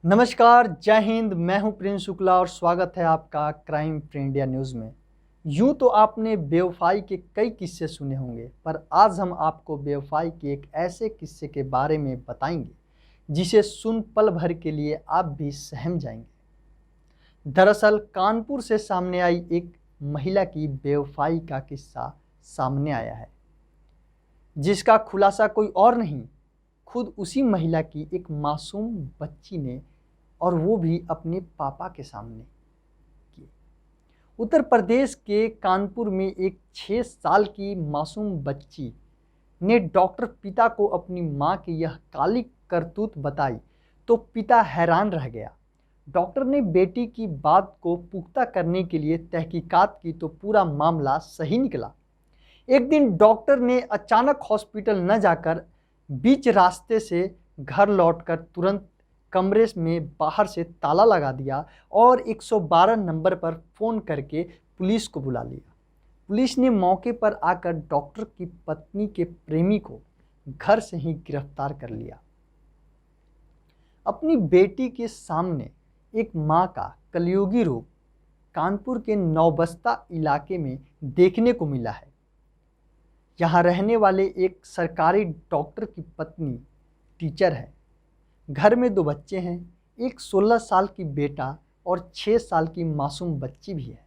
नमस्कार, जय हिंद। मैं हूं प्रिंस शुक्ला और स्वागत है आपका क्राइम फ्री इंडिया न्यूज़ में। यूं तो आपने बेवफाई के कई किस्से सुने होंगे, पर आज हम आपको बेवफाई के एक ऐसे किस्से के बारे में बताएंगे जिसे सुन पल भर के लिए आप भी सहम जाएंगे। दरअसल कानपुर से सामने आई एक महिला की बेवफाई का किस्सा सामने आया है, जिसका खुलासा कोई और नहीं, खुद उसी महिला की एक मासूम बच्ची ने, और वो भी अपने पापा के सामने की। उत्तर प्रदेश के कानपुर में एक 6 साल की मासूम बच्ची ने डॉक्टर पिता को अपनी मां की यह काली करतूत बताई तो पिता हैरान रह गया। डॉक्टर ने बेटी की बात को पुख्ता करने के लिए तहकीकात की तो पूरा मामला सही निकला। एक दिन डॉक्टर ने अचानक हॉस्पिटल न जाकर बीच रास्ते से घर लौटकर तुरंत कमरे में बाहर से ताला लगा दिया और 112 नंबर पर फ़ोन करके पुलिस को बुला लिया। पुलिस ने मौके पर आकर डॉक्टर की पत्नी के प्रेमी को घर से ही गिरफ्तार कर लिया। अपनी बेटी के सामने एक मां का कलयुगी रूप कानपुर के नौबस्ता इलाके में देखने को मिला है। यहाँ रहने वाले एक सरकारी डॉक्टर की पत्नी टीचर है। घर में 2 बच्चे हैं, एक 16 साल की बेटा और 6 साल की मासूम बच्ची भी है।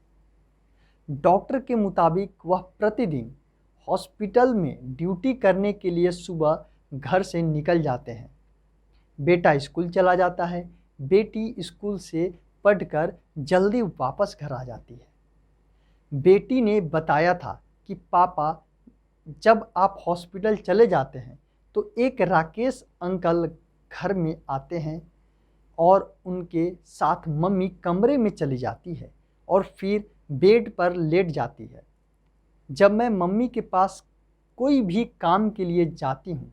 डॉक्टर के मुताबिक वह प्रतिदिन हॉस्पिटल में ड्यूटी करने के लिए सुबह घर से निकल जाते हैं। बेटा स्कूल चला जाता है, बेटी स्कूल से पढ़कर जल्दी वापस घर आ जाती है। बेटी ने बताया था कि पापा, जब आप हॉस्पिटल चले जाते हैं तो एक राकेश अंकल घर में आते हैं और उनके साथ मम्मी कमरे में चली जाती है और फिर बेड पर लेट जाती है। जब मैं मम्मी के पास कोई भी काम के लिए जाती हूँ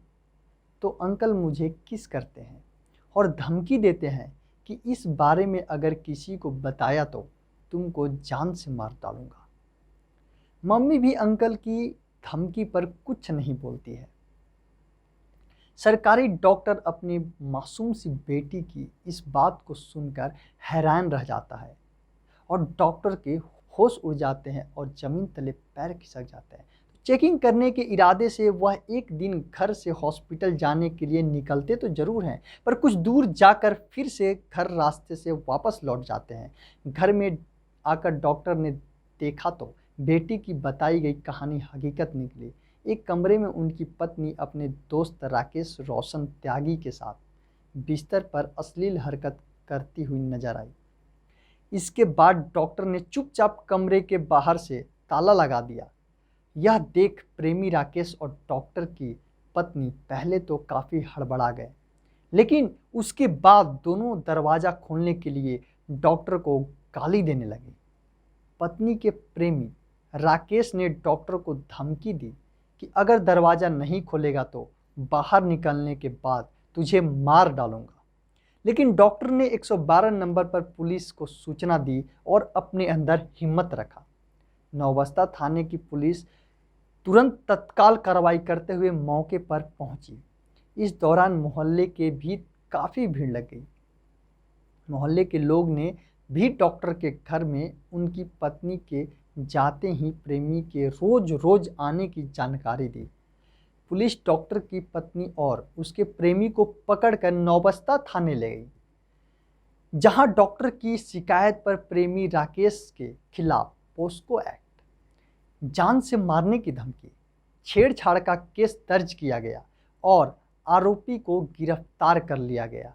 तो अंकल मुझे किस करते हैं और धमकी देते हैं कि इस बारे में अगर किसी को बताया तो तुमको जान से मार डालूंगा। मम्मी भी अंकल की धमकी पर कुछ नहीं बोलती है। सरकारी डॉक्टर अपनी मासूम सी बेटी की इस बात को सुनकर हैरान रह जाता है और डॉक्टर के होश उड़ जाते हैं और ज़मीन तले पैर खिसक जाते हैं। चेकिंग करने के इरादे से वह एक दिन घर से हॉस्पिटल जाने के लिए निकलते तो ज़रूर हैं, पर कुछ दूर जाकर फिर से घर रास्ते से वापस लौट जाते हैं। घर में आकर डॉक्टर ने देखा तो बेटी की बताई गई कहानी हकीकत निकली। एक कमरे में उनकी पत्नी अपने दोस्त राकेश रोशन त्यागी के साथ बिस्तर पर अश्लील हरकत करती हुई नजर आई। इसके बाद डॉक्टर ने चुपचाप कमरे के बाहर से ताला लगा दिया। यह देख प्रेमी राकेश और डॉक्टर की पत्नी पहले तो काफ़ी हड़बड़ा गए, लेकिन उसके बाद दोनों दरवाज़ा खोलने के लिए डॉक्टर को गाली देने लगे। पत्नी के प्रेमी राकेश ने डॉक्टर को धमकी दी कि अगर दरवाज़ा नहीं खोलेगा तो बाहर निकलने के बाद तुझे मार डालूंगा। लेकिन डॉक्टर ने 112 नंबर पर पुलिस को सूचना दी और अपने अंदर हिम्मत रखा। नौबस्ता थाने की पुलिस तुरंत तत्काल कार्रवाई करते हुए मौके पर पहुंची। इस दौरान मोहल्ले के भी काफ़ी भीड़ लग गई। मोहल्ले के लोग ने भी डॉक्टर के घर में उनकी पत्नी के जाते ही प्रेमी के रोज रोज आने की जानकारी दी। पुलिस डॉक्टर की पत्नी और उसके प्रेमी को पकड़कर नौबस्ता थाने ले गई, जहां डॉक्टर की शिकायत पर प्रेमी राकेश के खिलाफ पोस्को एक्ट, जान से मारने की धमकी, छेड़छाड़ का केस दर्ज किया गया और आरोपी को गिरफ्तार कर लिया गया।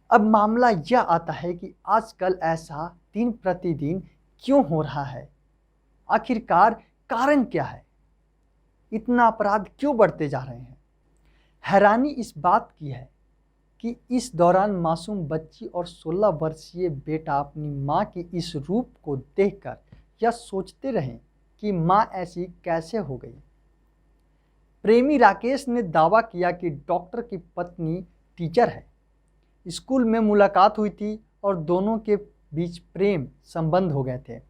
अब मामला यह आता है कि आजकल ऐसा दिन प्रतिदिन क्यों हो रहा है? आखिरकार कारण क्या है? इतना अपराध क्यों बढ़ते जा रहे हैं? हैरानी इस बात की है कि इस दौरान मासूम बच्ची और 16 वर्षीय बेटा अपनी मां की इस रूप को देखकर यह सोचते रहे कि मां ऐसी कैसे हो गई। प्रेमी राकेश ने दावा किया कि डॉक्टर की पत्नी टीचर है, स्कूल में मुलाकात हुई थी और दोनों के बीच प्रेम संबंध हो गए थे।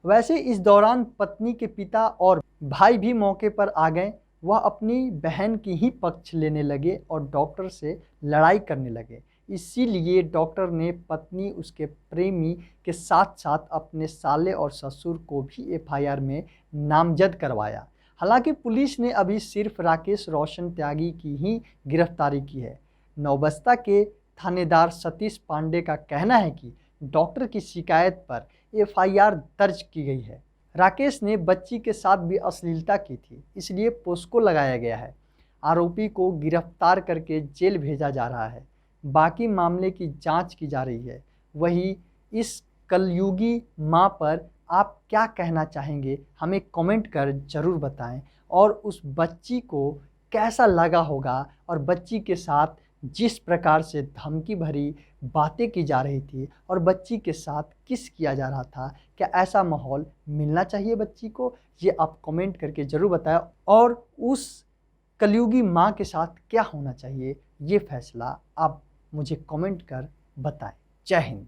वैसे इस दौरान पत्नी के पिता और भाई भी मौके पर आ गए। वह अपनी बहन की ही पक्ष लेने लगे और डॉक्टर से लड़ाई करने लगे। इसीलिए डॉक्टर ने पत्नी, उसके प्रेमी के साथ साथ अपने साले और ससुर को भी एफआईआर में नामजद करवाया। हालांकि पुलिस ने अभी सिर्फ राकेश रोशन त्यागी की ही गिरफ्तारी की है। नौबस्ता के थानेदार सतीश पांडे का कहना है कि डॉक्टर की शिकायत पर एफआईआर दर्ज की गई है। राकेश ने बच्ची के साथ भी अश्लीलता की थी, इसलिए पोस्को लगाया गया है। आरोपी को गिरफ्तार करके जेल भेजा जा रहा है। बाकी मामले की जांच की जा रही है। वहीं इस कलयुगी मां पर आप क्या कहना चाहेंगे, हमें कमेंट कर ज़रूर बताएं। और उस बच्ची को कैसा लगा होगा, और बच्ची के साथ जिस प्रकार से धमकी भरी बातें की जा रही थी और बच्ची के साथ किस किया जा रहा था, क्या ऐसा माहौल मिलना चाहिए बच्ची को, ये आप कमेंट करके ज़रूर बताएं। और उस कलयुगी माँ के साथ क्या होना चाहिए, ये फैसला आप मुझे कमेंट कर बताएं। जय हिंद।